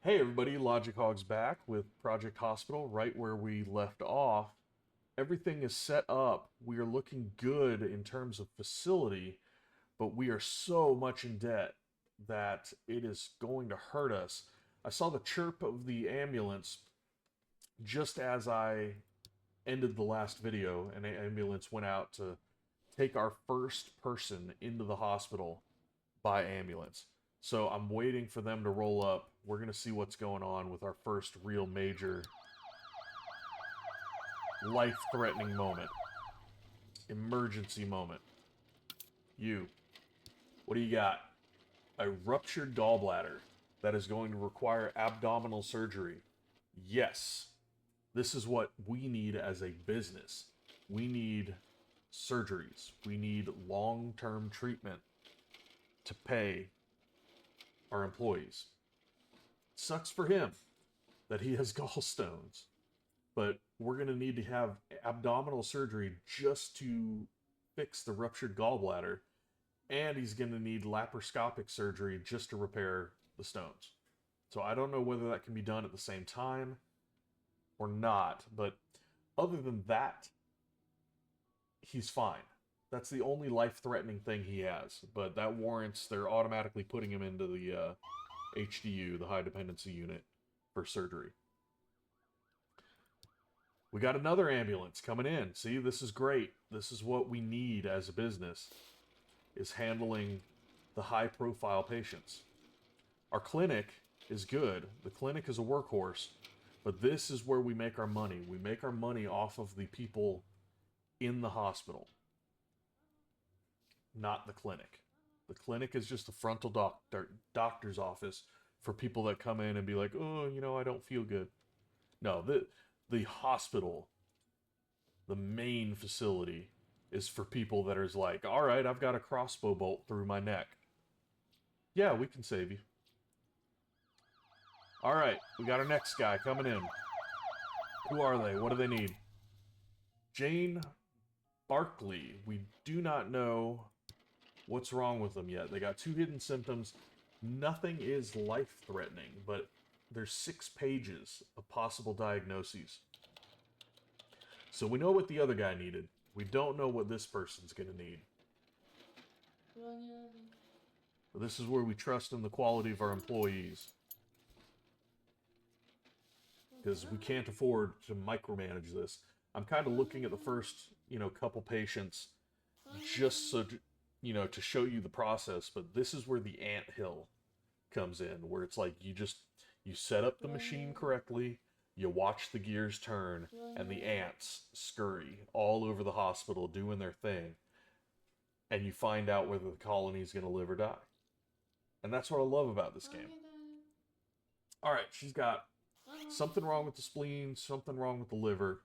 Hey everybody, Logic Hog's back with Project Hospital, right where we left off. Everything is set up. We are looking good in terms of facility, but we are so much in debt that it is going to hurt us. I saw the chirp of the ambulance just as I ended the last video, and an ambulance went out to take our first person into the hospital by ambulance. So I'm waiting for them to roll up. We're going to see what's going on with our first real major life-threatening moment. Emergency moment. You. What do you got? A ruptured gallbladder that is going to require abdominal surgery. Yes. This is what we need as a business. We need surgeries. We need long-term treatment to pay our employees. It sucks for him that he has gallstones, but we're going to need to have abdominal surgery just to fix the ruptured gallbladder, and he's going to need laparoscopic surgery just to repair the stones. So I don't know whether that can be done at the same time or not, but other than that, he's fine. That's the only life-threatening thing he has, but that warrants they're automatically putting him into the HDU, the high dependency unit, for surgery. We got another ambulance coming in. See, this is great. This is what we need as a business, is handling the high-profile patients. Our clinic is good. The clinic is a workhorse, but this is where we make our money. We make our money off of the people in the hospital, not the clinic. The clinic is just a frontal doctor's office for people that come in and be like, oh, I don't feel good. No, the hospital, the main facility, is for people that are like, all right, I've got a crossbow bolt through my neck. Yeah, we can save you. All right, we got our next guy coming in. Who are they? What do they need? Jane Barkley. We do not know what's wrong with them yet. They got 2 hidden symptoms. Nothing is life-threatening, but there's 6 pages of possible diagnoses. So we know what the other guy needed. We don't know what this person's going to need. But this is where we trust in the quality of our employees, because we can't afford to micromanage this. I'm kind of looking at the first, couple patients just so to show you the process, but this is where the ant hill comes in, where it's like you set up the machine correctly, you watch the gears turn, and the ants scurry all over the hospital doing their thing, and you find out whether the colony is going to live or die. And that's what I love about this game. Alright, she's got something wrong with the spleen, something wrong with the liver.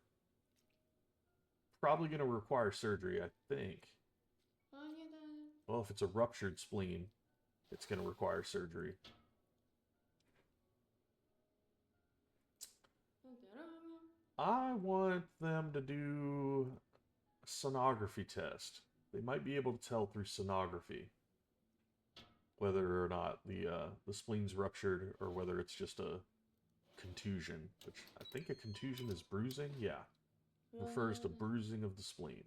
Probably going to require surgery, I think. Well, if it's a ruptured spleen, it's going to require surgery. I want them to do a sonography test. They might be able to tell through sonography whether or not the spleen's ruptured or whether it's just a contusion, which I think a contusion is bruising. Yeah, refers to bruising of the spleen.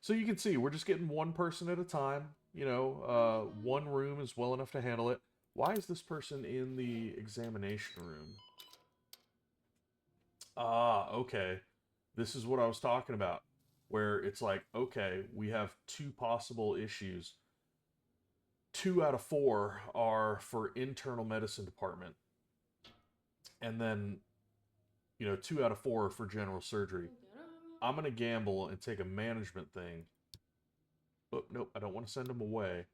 So you can see, we're just getting one person at a time. One room is well enough to handle it. Why is this person in the examination room? Ah, okay. This is what I was talking about, where it's like, okay, we have 2 possible issues. 2 out of 4 are for internal medicine department. And then, 2 out of 4 are for general surgery. I'm going to gamble and take a management thing. Oh, nope, I don't want to send them away.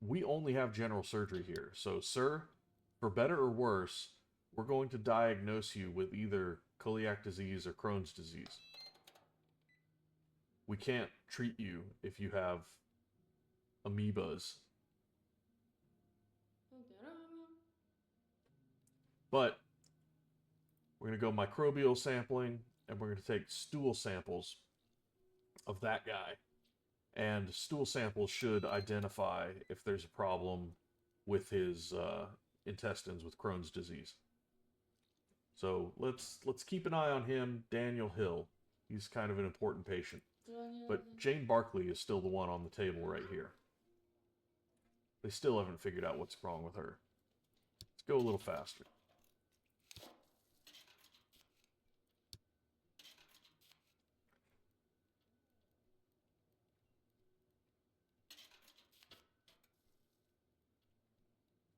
We only have general surgery here. So, sir, for better or worse, we're going to diagnose you with either celiac disease or Crohn's disease. We can't treat you if you have amoebas. But we're going to go microbial sampling, and we're going to take stool samples of that guy. And stool samples should identify if there's a problem with his intestines with Crohn's disease. So let's keep an eye on him, Daniel Hill. He's kind of an important patient. But Jane Barkley is still the one on the table right here. They still haven't figured out what's wrong with her. Let's go a little faster.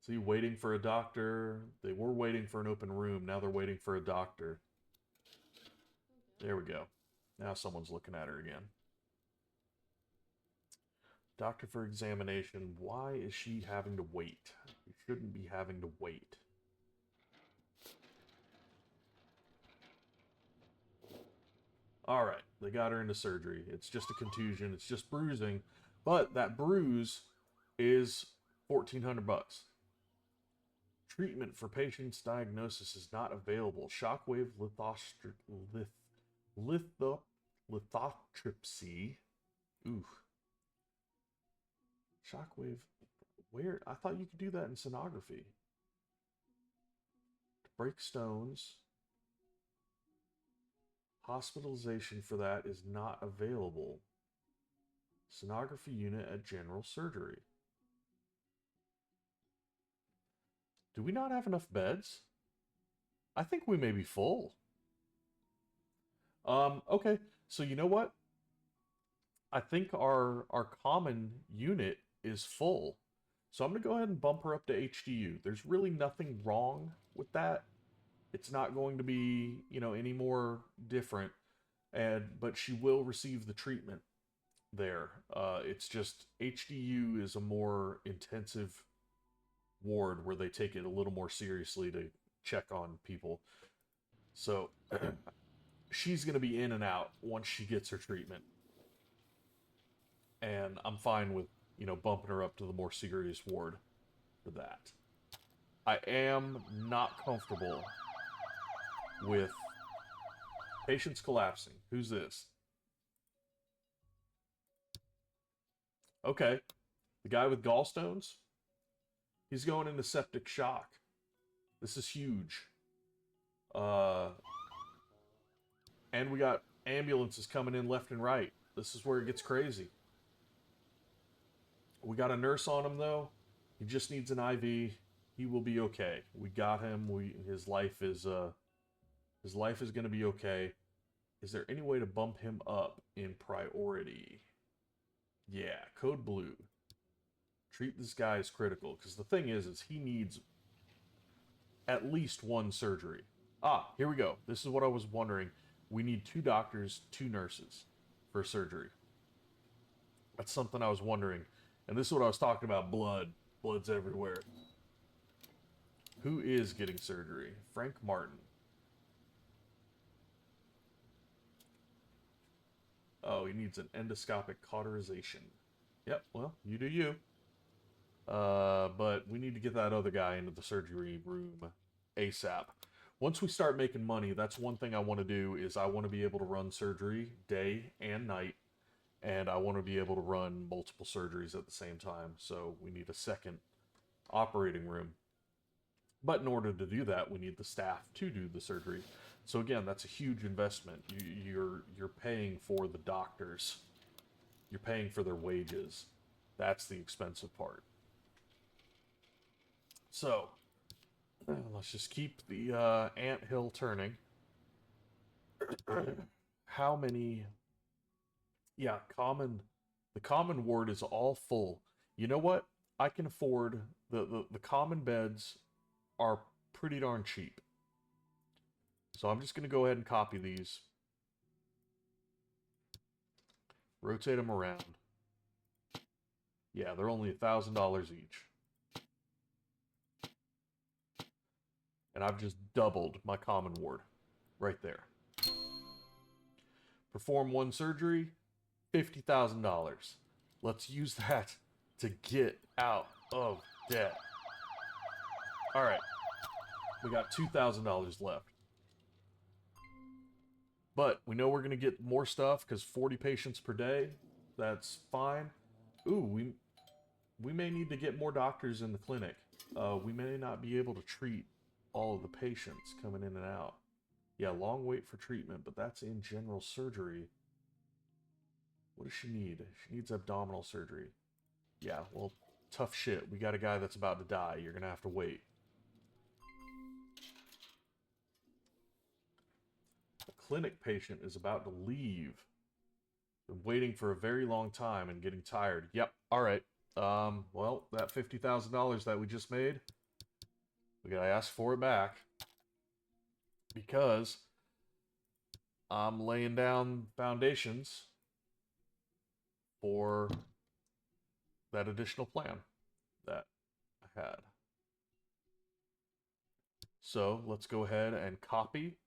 See, waiting for a doctor. They were waiting for an open room. Now they're waiting for a doctor. There we go. Now someone's looking at her again. Doctor for examination. Why is she having to wait? You shouldn't be having to wait. Alright, they got her into surgery. It's just a contusion. It's just bruising. But that bruise is $1,400. Treatment for patient's diagnosis is not available. Shockwave lithotripsy. Ooh. Shockwave. Where? I thought you could do that in sonography. To break stones. Hospitalization for that is not available. Sonography unit at general surgery. Do we not have enough beds? I think we may be full. Okay. So you know what? I think our common unit is full. So I'm going to go ahead and bump her up to HDU. There's really nothing wrong with that. It's not going to be, you know, any more different. But she will receive the treatment there. It's just HDU is a more intensive ward where they take it a little more seriously to check on people. So she's going to be in and out once she gets her treatment. And I'm fine with, you know, bumping her up to the more serious ward for that. I am not comfortable with patients collapsing. Who's this? Okay. The guy with gallstones? He's going into septic shock. This is huge. And we got ambulances coming in left and right. This is where it gets crazy. We got a nurse on him, though. He just needs an IV. He will be okay. We got him. His life is going to be okay. Is there any way to bump him up in priority? Yeah, code blue. Treat this guy as critical, because the thing is he needs at least one surgery. Ah, here we go. This is what I was wondering. We need 2 doctors, 2 nurses for surgery. That's something I was wondering. And this is what I was talking about, blood. Blood's everywhere. Who is getting surgery? Frank Martin. Oh, he needs an endoscopic cauterization. Yep, well, you do you. But we need to get that other guy into the surgery room ASAP. Once we start making money, that's one thing I want to do is I want to be able to run surgery day and night. And I want to be able to run multiple surgeries at the same time. So we need a second operating room. But in order to do that, we need the staff to do the surgery. So again, that's a huge investment. You're paying for the doctors. You're paying for their wages. That's the expensive part. So let's just keep the anthill turning. How many? Yeah, the common ward is all full. You know what? I can afford the common beds are pretty darn cheap. So I'm just going to go ahead and copy these. Rotate them around. Yeah, they're only $1,000 each. And I've just doubled my common ward right there. Perform 1 surgery, $50,000. Let's use that to get out of debt. All right. We got $2,000 left. But we know we're going to get more stuff because 40 patients per day. That's fine. Ooh, we may need to get more doctors in the clinic. We may not be able to treat all of the patients coming in and out. Yeah, long wait for treatment, but that's in general surgery. What does she need? She needs abdominal surgery. Yeah, well, tough shit. We got a guy that's about to die. You're gonna have to wait. A clinic patient is about to leave. Been waiting for a very long time and getting tired. Yep, alright. Well, that $50,000 that we just made, we gotta ask for it back. Because I'm laying down foundations for that additional plan that I had. So let's go ahead and copy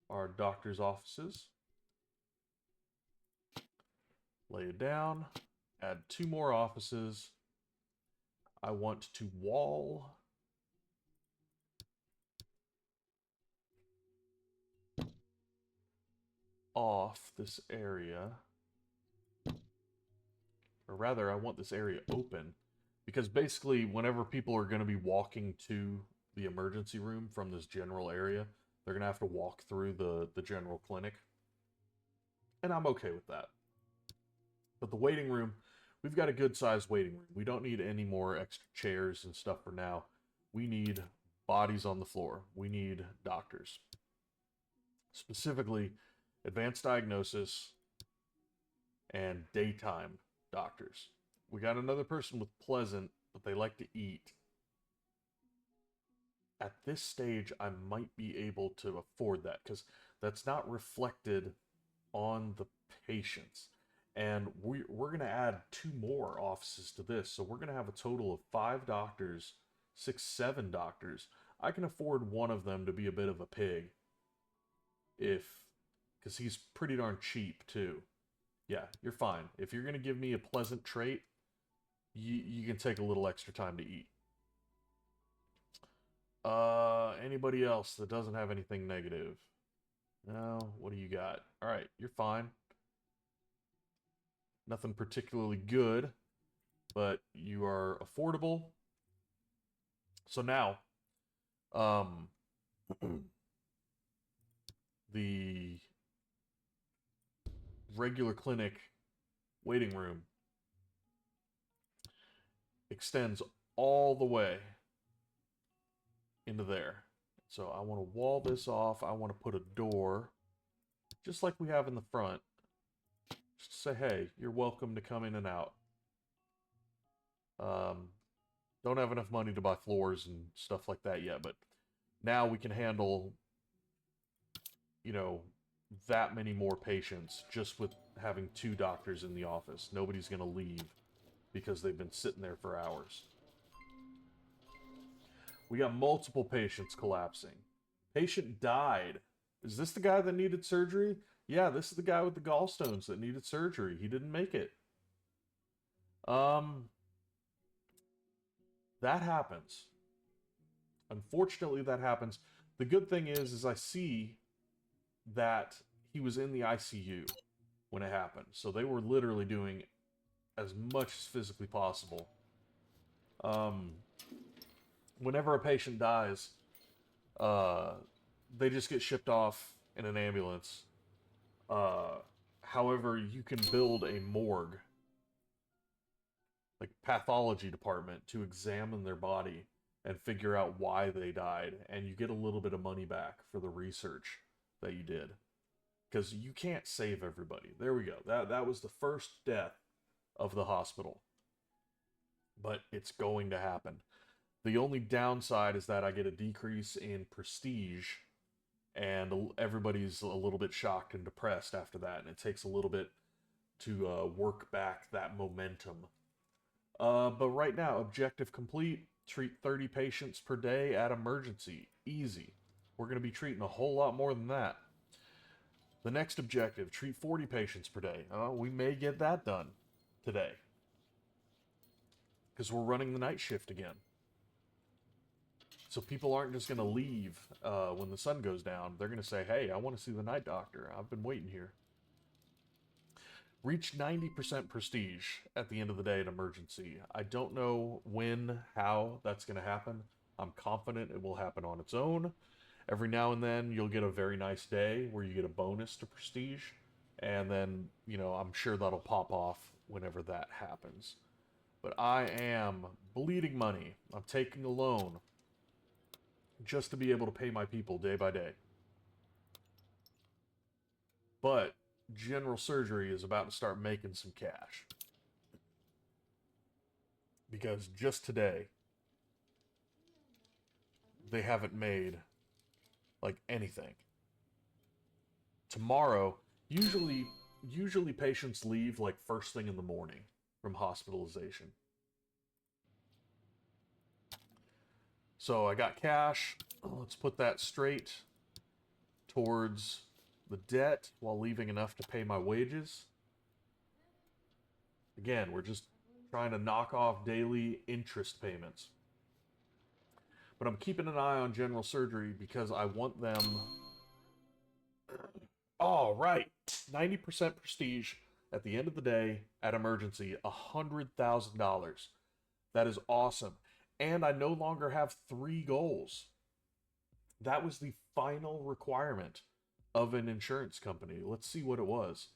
our doctor's offices. Lay it down. Add 2 more offices. I want to wall off this area. Or rather, I want this area open. Because basically, whenever people are going to be walking to the emergency room from this general area, they're going to have to walk through the general clinic. And I'm okay with that. But the waiting room, we've got a good-sized waiting room. We don't need any more extra chairs and stuff for now. We need bodies on the floor. We need doctors. Specifically, advanced diagnosis and daytime doctors. We got another person with Pleasant, but they like to eat. At this stage, I might be able to afford that because that's not reflected on the patients. And we're going to add 2 more offices to this. So we're going to have a total of 5 doctors, 6, 7 doctors. I can afford one of them to be a bit of a pig. Because he's pretty darn cheap too. Yeah, you're fine. If you're going to give me a Pleasant trait, you can take a little extra time to eat. Anybody else that doesn't have anything negative? No, what do you got? Alright, you're fine. Nothing particularly good, but you are affordable. So now, the regular clinic waiting room extends all the way into there. So I want to wall this off. I want to put a door, just like we have in the front. Just to say, hey, you're welcome to come in and out. Don't have enough money to buy floors and stuff like that yet, but now we can handle, you know, that many more patients just with having 2 doctors in the office. Nobody's going to leave because they've been sitting there for hours. We got multiple patients collapsing. Patient died. Is this the guy that needed surgery? Yeah, this is the guy with the gallstones that needed surgery. He didn't make it. That happens. Unfortunately, that happens. The good thing is I see that he was in the ICU when it happened. So they were literally doing as much as physically possible. Whenever a patient dies, they just get shipped off in an ambulance. However, you can build a morgue, like pathology department, to examine their body and figure out why they died, and you get a little bit of money back for the research that you did. Because you can't save everybody. There we go. That was the first death of the hospital. But it's going to happen. The only downside is that I get a decrease in prestige, and everybody's a little bit shocked and depressed after that, and it takes a little bit to work back that momentum. But right now, objective complete. Treat 30 patients per day at emergency. Easy. We're going to be treating a whole lot more than that. The next objective, treat 40 patients per day. We may get that done today. Because we're running the night shift again. So people aren't just going to leave when the sun goes down. They're going to say, hey, I want to see the night doctor. I've been waiting here. Reach 90% prestige at the end of the day in emergency. I don't know when, how that's going to happen. I'm confident it will happen on its own. Every now and then you'll get a very nice day where you get a bonus to prestige. And then, I'm sure that'll pop off whenever that happens. But I am bleeding money. I'm taking a loan just to be able to pay my people day by day. But general surgery is about to start making some cash. Because just today, they haven't made, like, anything. Tomorrow, usually patients leave, like, first thing in the morning from hospitalization. So I got cash. Let's put that straight towards the debt while leaving enough to pay my wages. Again, we're just trying to knock off daily interest payments. But I'm keeping an eye on general surgery because I want them... All right, 90% prestige at the end of the day at emergency, $100,000. That is awesome. And I no longer have 3 goals. That was the final requirement of an insurance company. Let's see what it was.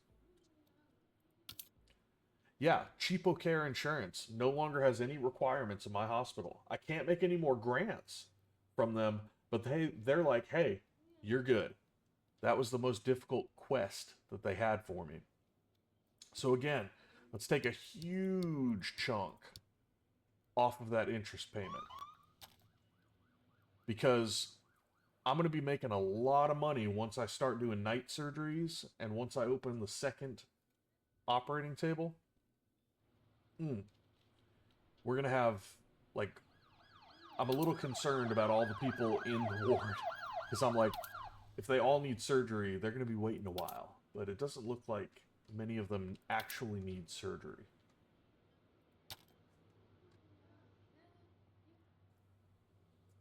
Yeah, Cheapo Care Insurance no longer has any requirements in my hospital. I can't make any more grants from them, but they're like, hey, you're good. That was the most difficult quest that they had for me. So again, let's take a huge chunk off of that interest payment. Because I'm going to be making a lot of money once I start doing night surgeries and once I open the second operating table. We're going to have, like, I'm a little concerned about all the people in the ward. Because I'm like, if they all need surgery, they're going to be waiting a while. But it doesn't look like many of them actually need surgery.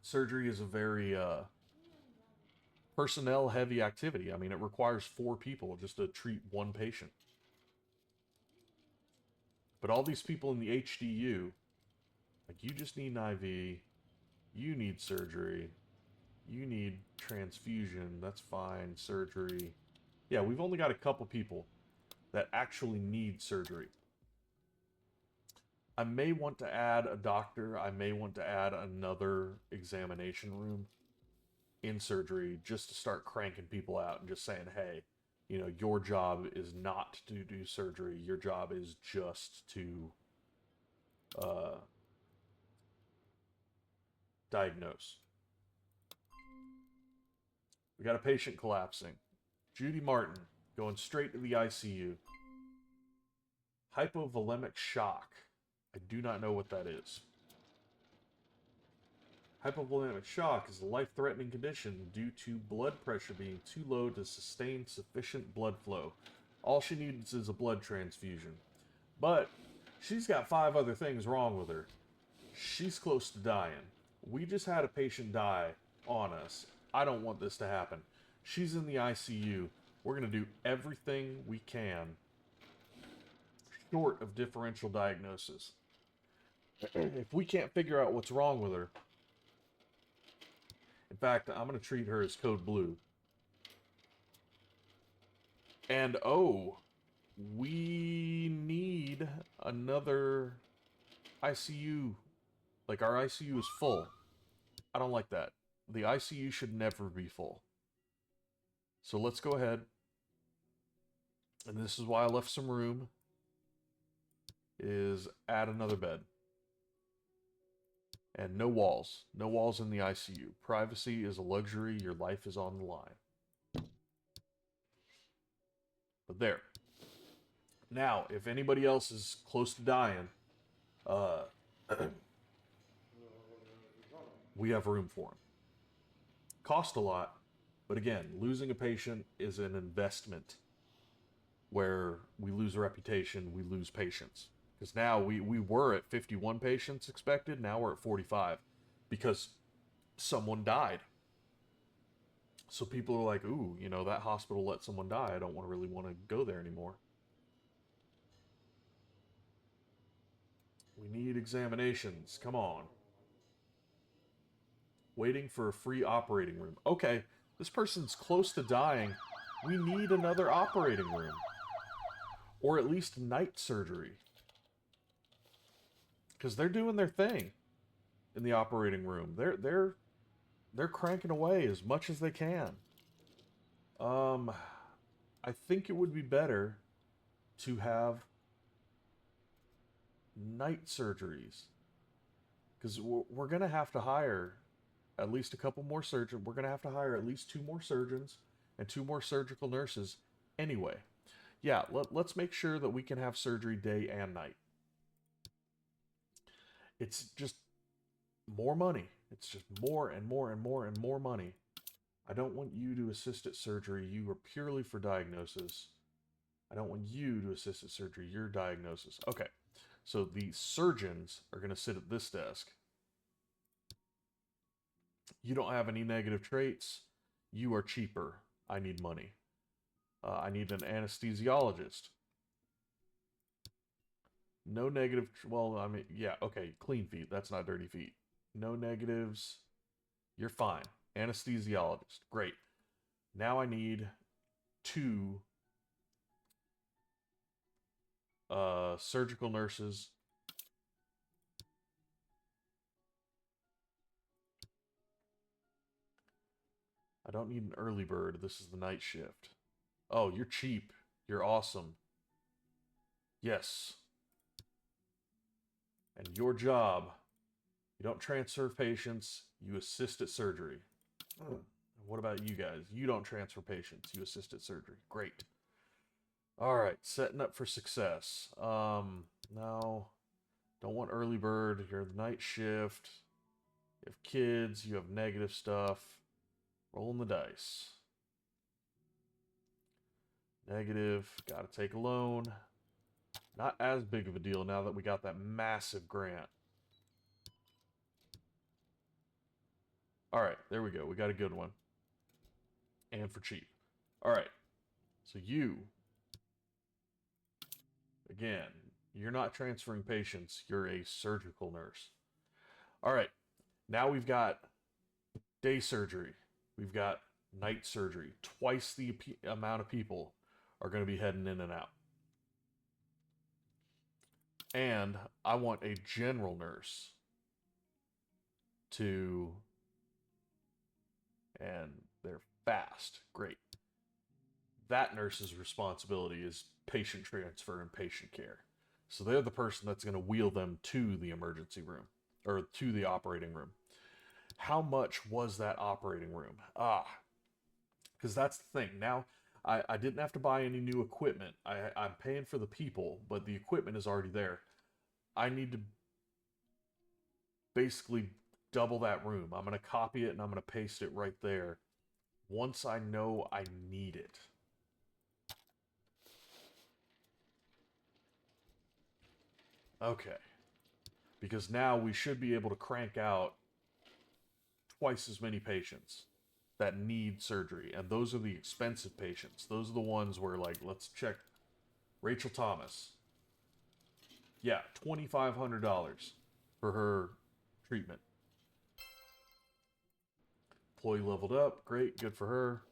Surgery is a very personnel-heavy activity. I mean, it requires 4 people just to treat one patient. But all these people in the HDU, like, you just need an IV, you need surgery, you need transfusion, that's fine, surgery. Yeah, we've only got a couple people that actually need surgery. I may want to add a doctor, I may want to add another examination room in surgery just to start cranking people out and just saying, hey, your job is not to do surgery. Your job is just to diagnose. We got a patient collapsing. Judy Martin going straight to the ICU. Hypovolemic shock. I do not know what that is. Hypovolemic shock is a life-threatening condition due to blood pressure being too low to sustain sufficient blood flow. All she needs is a blood transfusion. But she's got 5 other things wrong with her. She's close to dying. We just had a patient die on us. I don't want this to happen. She's in the ICU. We're going to do everything we can short of differential diagnosis. If we can't figure out what's wrong with her, in fact, I'm going to treat her as code blue. And we need another ICU. Like, our ICU is full. I don't like that. The ICU should never be full. So let's go ahead. And this is why I left some room. Is add another bed. And no walls. No walls in the ICU. Privacy is a luxury. Your life is on the line. But there. Now, if anybody else is close to dying, we have room for them. Cost a lot, but again, losing a patient is an investment where we lose a reputation, we lose patients. Because now we were at 51 patients expected, now we're at 45 because someone died. So people are like, ooh, that hospital let someone die. I don't really want to go there anymore. We need examinations. Come on. Waiting for a free operating room. Okay, this person's close to dying. We need another operating room. Or at least night surgery. Because they're doing their thing in the operating room. They're cranking away as much as they can. I think it would be better to have night surgeries. Because we're going to have to hire at least a couple more surgeons. We're going to have to hire at least 2 more surgeons and 2 more surgical nurses anyway. Yeah, let's make sure that we can have surgery day and night. It's just more money. It's just more and more and more and more money. I don't want you to assist at surgery. You are purely for diagnosis. I don't want you to assist at surgery. Your diagnosis. Okay. So the surgeons are going to sit at this desk. You don't have any negative traits. You are cheaper. I need money. I need an anesthesiologist. No negative. Well, I mean, yeah, okay. Clean feet. That's not dirty feet. No negatives. You're fine. Anesthesiologist. Great. Now I need 2 surgical nurses. I don't need an early bird. This is the night shift. Oh, you're cheap. You're awesome. Yes. And your job, you don't transfer patients, you assist at surgery. What about you guys? You don't transfer patients, you assist at surgery. Great. Alright, setting up for success. No. Don't want early bird. You're the night shift. You have kids, you have negative stuff. Rolling the dice. Negative. Gotta take a loan. Not as big of a deal now that we got that massive grant. Alright, there we go. We got a good one. And for cheap. Alright. So you... Again, you're not transferring patients. You're a surgical nurse. Alright. Now we've got day surgery. We've got night surgery. Twice the amount of people are going to be heading in and out. And I want a general nurse to... And they're fast. Great. That nurse's responsibility is patient transfer and patient care. So they're the person that's going to wheel them to the emergency room. Or to the operating room. How much was that operating room? Because that's the thing. Now, I didn't have to buy any new equipment. I'm paying for the people, but the equipment is already there. I need to basically double that room. I'm going to copy it and I'm going to paste it right there once I know I need it. Okay. Because now we should be able to crank out twice as many patients that need surgery. And those are the expensive patients. Those are the ones where, like, let's check Rachel Thomas. Yeah, $2,500 for her treatment. Employee leveled up. Great, good for her.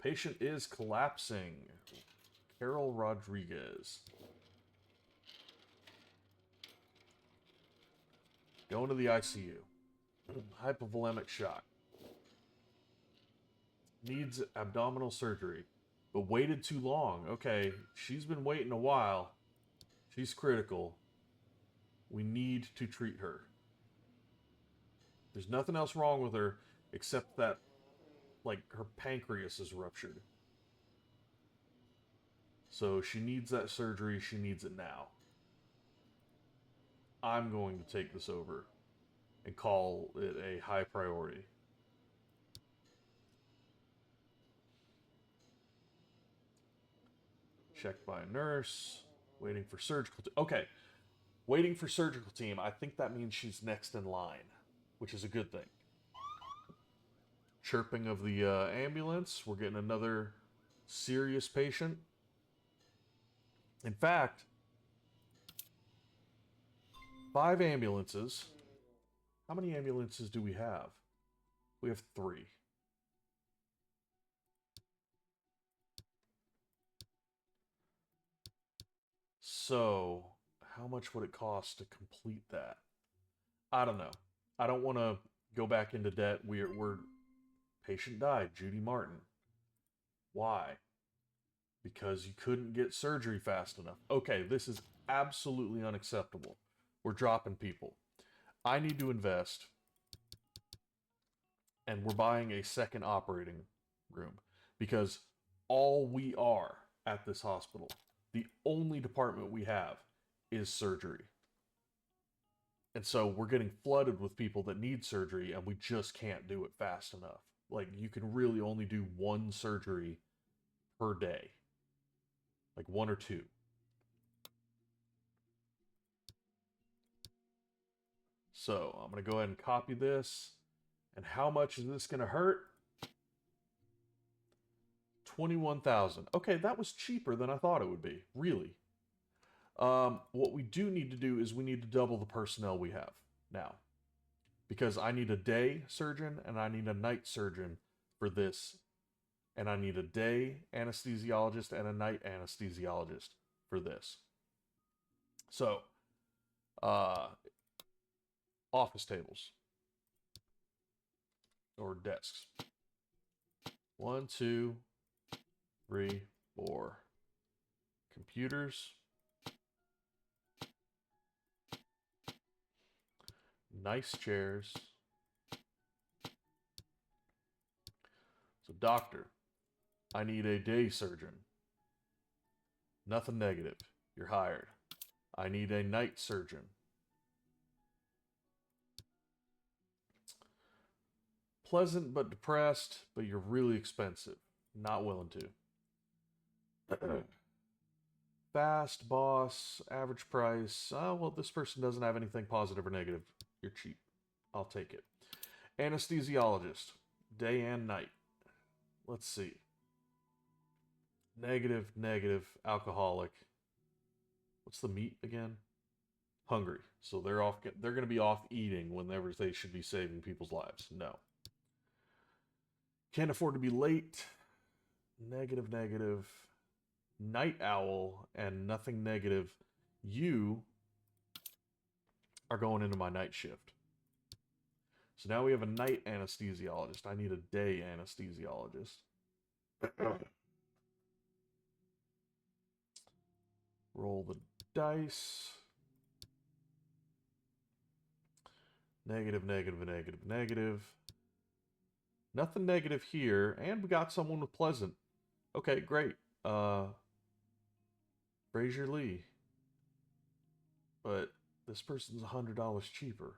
Patient is collapsing. Carol Rodriguez. Going to the ICU. Hypovolemic shock. Needs abdominal surgery. But waited too long. Okay, she's been waiting a while. She's critical. We need to treat her. There's nothing else wrong with her except that, like, her pancreas is ruptured. So she needs that surgery. She needs it now. I'm going to take this over and call it a high priority. Checked by a nurse. Waiting for surgical team. Okay. Waiting for surgical team. I think that means she's next in line, which is a good thing. Chirping of the ambulance. We're getting another serious patient. In fact, 5 ambulances. How many ambulances do we have? We have 3. So, how much would it cost to complete that? I don't know. I don't want to go back into debt. We're patient died, Judy Martin. Why? Because you couldn't get surgery fast enough. Okay, this is absolutely unacceptable. We're dropping people. I need to invest, and we're buying a second operating room because all we are at this hospital, the only department we have is surgery. And so we're getting flooded with people that need surgery, and we just can't do it fast enough. Like, you can really only do 1 surgery per day, like 1 or 2. So I'm going to go ahead and copy this. And how much is this going to hurt? 21,000. Okay, that was cheaper than I thought it would be. Really. What we do need to do is we need to double the personnel we have now. Because I need a day surgeon and I need a night surgeon for this. And I need a day anesthesiologist and a night anesthesiologist for this. So, office tables. Or desks. 1, 2, 3, 4. Computers. Nice chairs. So, doctor, I need a day surgeon. Nothing negative. You're hired. I need a night surgeon. Pleasant but depressed, but you're really expensive. Not willing to. Fast, boss, average price. Oh, well, this person doesn't have anything positive or negative. You're cheap. I'll take it. Anesthesiologist. Day and night. Let's see. Negative, negative, alcoholic. What's the meat again? Hungry. So they're going to be off eating whenever they should be saving people's lives. No. Can't afford to be late. Negative, negative. Night owl and nothing negative. You are going into my night shift. So now we have a night anesthesiologist. I need a day anesthesiologist. Roll the dice. Negative, negative, negative, negative. Nothing negative here. And we got someone with pleasant. Okay, great. Fraser Lee. But this person's $100 cheaper.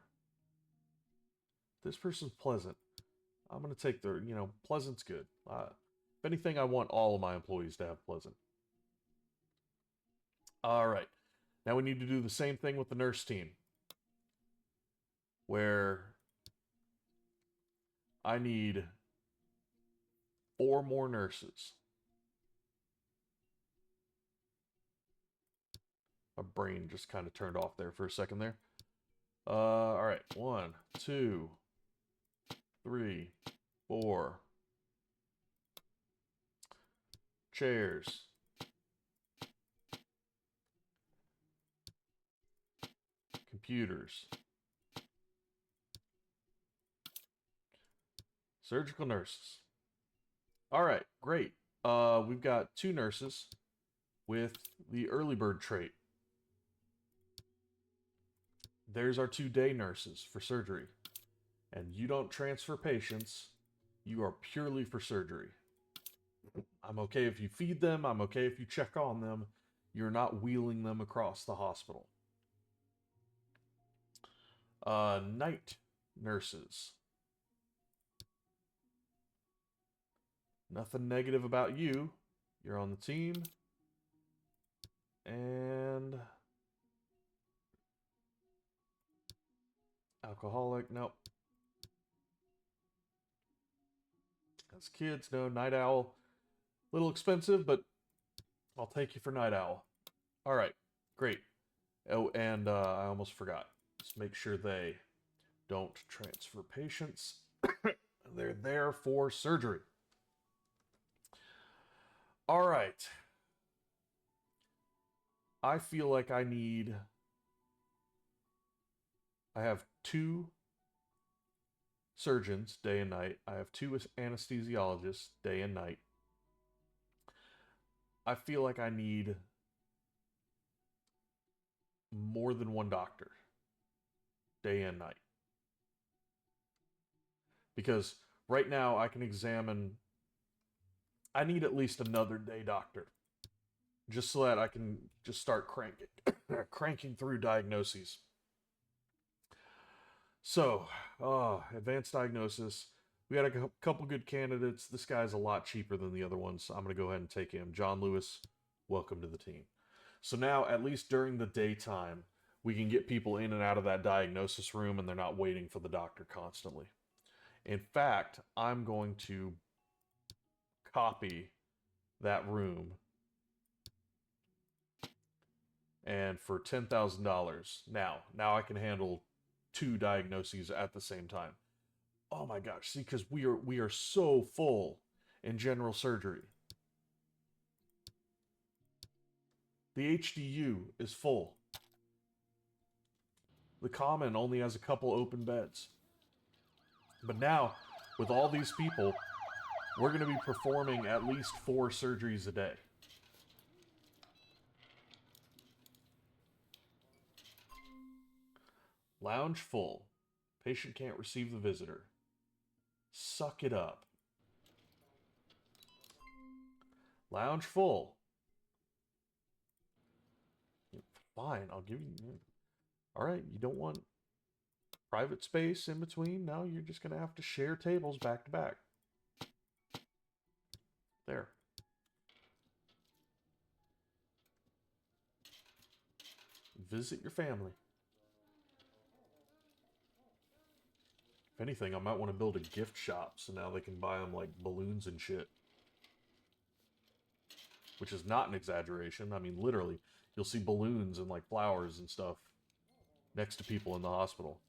This person's pleasant. I'm going to take their, pleasant's good. If anything, I want all of my employees to have pleasant. All right. Now we need to do the same thing with the nurse team. Where I need 4 more nurses. My brain just kind of turned off there for a second there. All right. 1, 2, 3, 4. Chairs. Computers. Surgical nurses. All right, great. We've got 2 nurses with the early bird trait. There's our 2 day nurses for surgery. And you don't transfer patients. You are purely for surgery. I'm okay if you feed them. I'm okay if you check on them. You're not wheeling them across the hospital. Night nurses. Nothing negative about you. You're on the team. And alcoholic, nope. As kids, no. Night owl, a little expensive, but I'll take you for night owl. All right, great. Oh, and I almost forgot. Let's make sure they don't transfer patients. They're there for surgery. All right. I feel like I have 2 surgeons day and night. I have 2 anesthesiologists day and night. I feel like I need more than 1 doctor day and night. Because right now I can examine, I need at least another day doctor. Just so that I can just start cranking through diagnoses. So, advanced diagnosis. We had a couple good candidates. This guy's a lot cheaper than the other ones. I'm going to go ahead and take him. John Lewis, welcome to the team. So now, at least during the daytime, we can get people in and out of that diagnosis room and they're not waiting for the doctor constantly. In fact, I'm going to copy that room, and for $10,000, now I can handle 2 diagnoses at the same time. Oh my gosh, see, because we are so full in general surgery. The HDU is full. The common only has a couple open beds. But now, with all these people, we're going to be performing at least 4 surgeries a day. Lounge full. Patient can't receive the visitor. Suck it up. Lounge full. Fine, I'll give you... Alright, you don't want private space in between? No, you're just going to have to share tables back to back. There. Visit your family. If anything, I might want to build a gift shop so now they can buy them like balloons and shit. Which is not an exaggeration. I mean, literally, you'll see balloons and like flowers and stuff next to people in the hospital.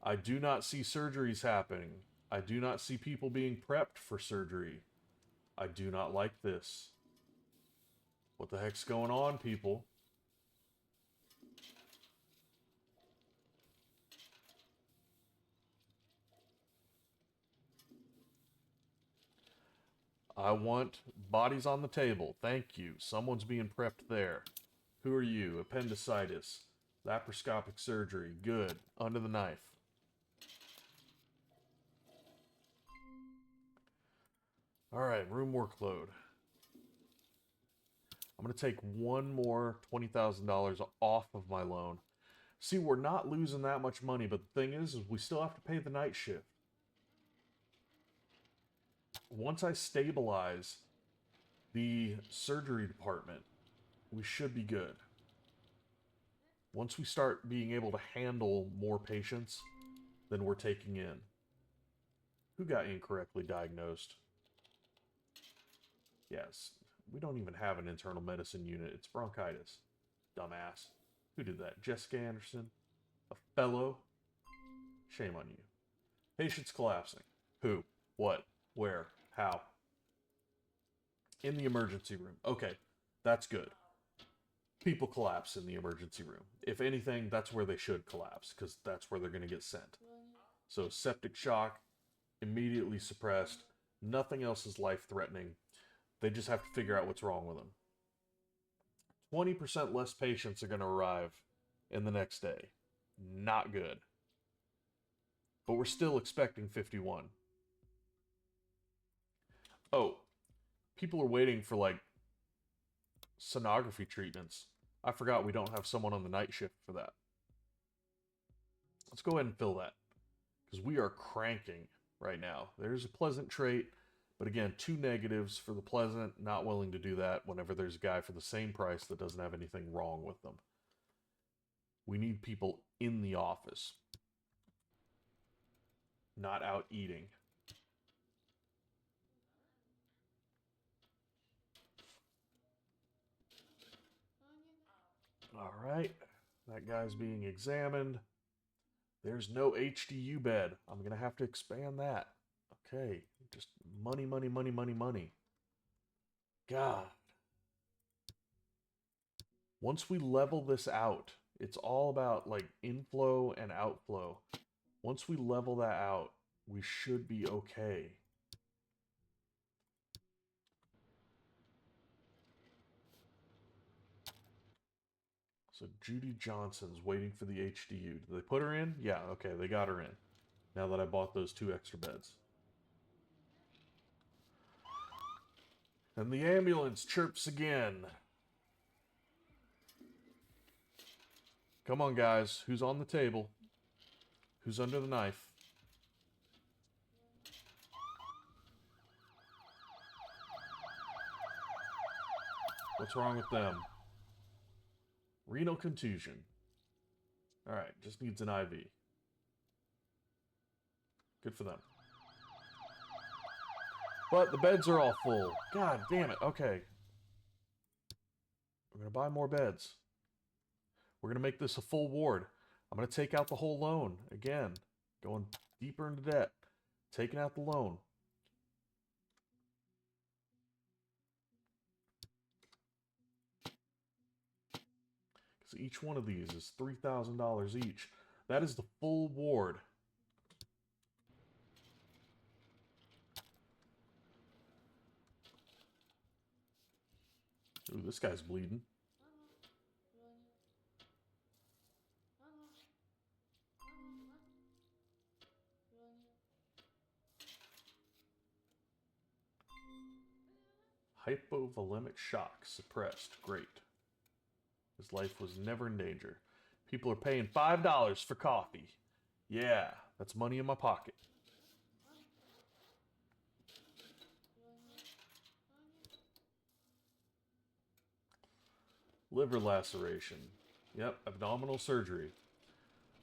I do not see surgeries happening. I do not see people being prepped for surgery. I do not like this. What the heck's going on, people? I want bodies on the table. Thank you. Someone's being prepped there. Who are you? Appendicitis. Laparoscopic surgery. Good. Under the knife. Alright, room workload. I'm going to take one more $20,000 off of my loan. See, we're not losing that much money, but the thing is we still have to pay the night shift. Once I stabilize the surgery department, we should be good. Once we start being able to handle more patients than we're taking in. Who got incorrectly diagnosed? Yes, we don't even have an internal medicine unit. It's bronchitis. Dumbass. Who did that? Jessica Anderson? A fellow? Shame on you. Patient's collapsing. Who? What? Where? How? In the emergency room. Okay, that's good. People collapse in the emergency room. If anything, that's where they should collapse, because that's where they're going to get sent. So septic shock, immediately suppressed. Nothing else is life-threatening. They just have to figure out what's wrong with them. 20% less patients are going to arrive in the next day. Not good. But we're still expecting 51. Oh, people are waiting for, like, sonography treatments. I forgot we don't have someone on the night shift for that. Let's go ahead and fill that, because we are cranking right now. There's a pleasant trait, but again, 2 negatives for the pleasant. Not willing to do that whenever there's a guy for the same price that doesn't have anything wrong with them. We need people in the office, not out eating. All right. That guy's being examined. There's no HDU bed. I'm going to have to expand that. Okay. Just money, money, money, money, money. God. Once we level this out, it's all about like inflow and outflow. Once we level that out, we should be okay. So Judy Johnson's waiting for the HDU. Did they put her in? Yeah, okay, they got her in. Now that I bought those 2 extra beds. And the ambulance chirps again. Come on, guys. Who's on the table? Who's under the knife? What's wrong with them? Renal contusion. Alright, just needs an IV. Good for them. But the beds are all full. God damn it. Okay. We're going to buy more beds. We're going to make this a full ward. I'm going to take out the whole loan. Again, going deeper into debt. Taking out the loan. Because each one of these is $3,000 each. That is the full ward. Ooh, this guy's bleeding. Hypovolemic shock suppressed. Great. His life was never in danger. People are paying $5 for coffee. Yeah, that's money in my pocket. Liver laceration. Yep, abdominal surgery.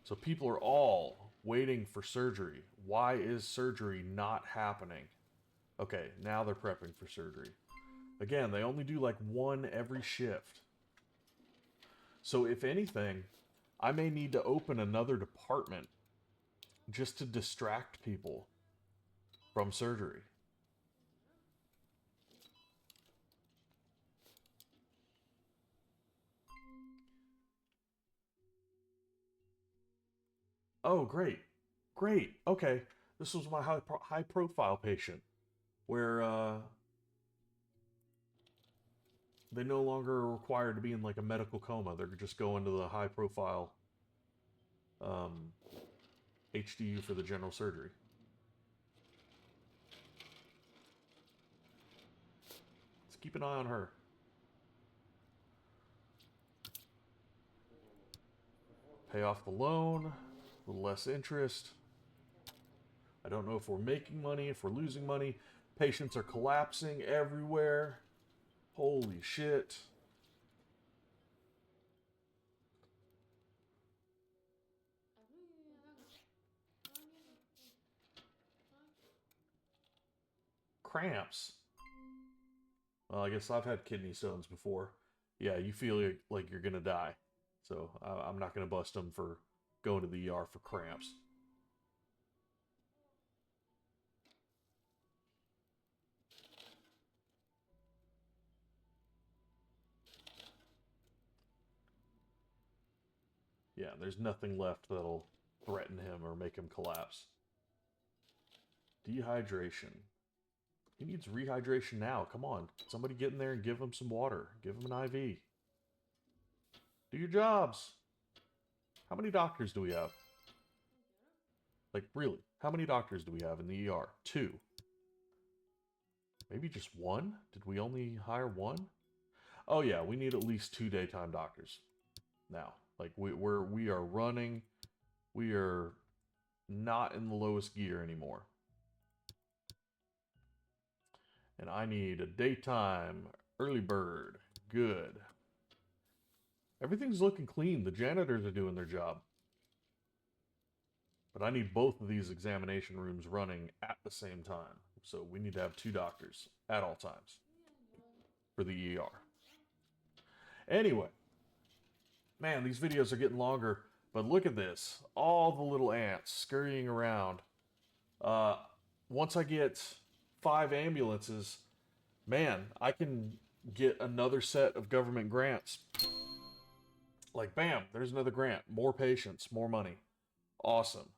So people are all waiting for surgery. Why is surgery not happening? Okay, now they're prepping for surgery. Again, they only do like 1 every shift. So if anything, I may need to open another department just to distract people from surgery. Oh, great. Great. Okay. This was my high profile patient where they no longer are required to be in like a medical coma. They're just going to the high profile HDU for the general surgery. Let's keep an eye on her. Pay off the loan, a little less interest. I don't know if we're making money, if we're losing money. Patients are collapsing everywhere. Holy shit. Cramps. Well, I guess I've had kidney stones before. Yeah, you feel like you're gonna die. So I'm not gonna bust them for going to the ER for cramps. Yeah, there's nothing left that'll threaten him or make him collapse. Dehydration. He needs rehydration now. Come on. Somebody get in there and give him some water. Give him an IV. Do your jobs. How many doctors do we have? Like, really? How many doctors do we have in the ER? 2. Maybe just 1? Did we only hire 1? Oh yeah, we need at least 2 daytime doctors. Now, like we are running. We are not in the lowest gear anymore. And I need a daytime early bird. Good. Everything's looking clean. The janitors are doing their job. But I need both of these examination rooms running at the same time. So we need to have 2 doctors at all times for the ER. Anyway, Man, these videos are getting longer, but look at this. All the little ants scurrying around. Uh, Once I get 5 ambulances, man, I can get another set of government grants. Like, bam, there's another grant. More patients, more money. Awesome.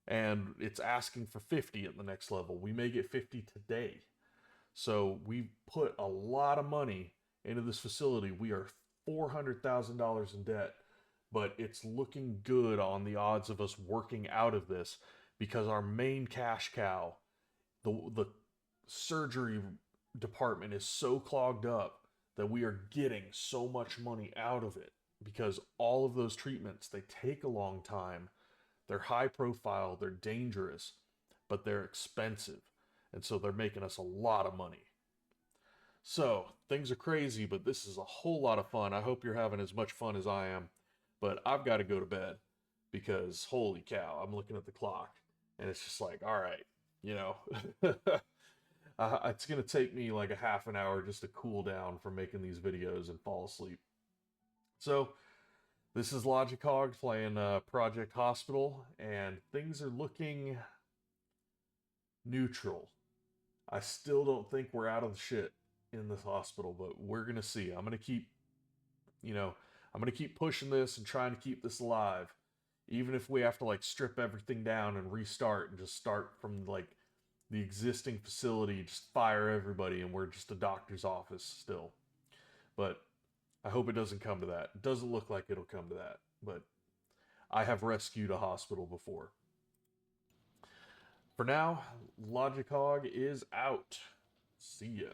And it's asking for 50 at the next level. We may get 50 today. So we put a lot of money into this facility. We are $400,000 in debt, but it's looking good on the odds of us working out of this because our main cash cow, the surgery department, is so clogged up that we are getting so much money out of it because all of those treatments, they take a long time. They're high profile, they're dangerous, but they're expensive. And so they're making us a lot of money. So things are crazy, but this is a whole lot of fun. I hope you're having as much fun as I am. But I've got to go to bed because holy cow, I'm looking at the clock and it's just like, all right, you know, it's going to take me like a half an hour just to cool down from making these videos and fall asleep. So this is Logicog playing Project Hospital, and things are looking neutral. I still don't think we're out of the shit in this hospital, but we're gonna see. I'm gonna keep, you know, I'm gonna keep pushing this and trying to keep this alive, even if we have to like strip everything down and restart and just start from like the existing facility, just fire everybody, and we're just a doctor's office still. But I hope it doesn't come to that. It doesn't look like it'll come to that, but I have rescued a hospital before. For now, Logicog is out. See ya.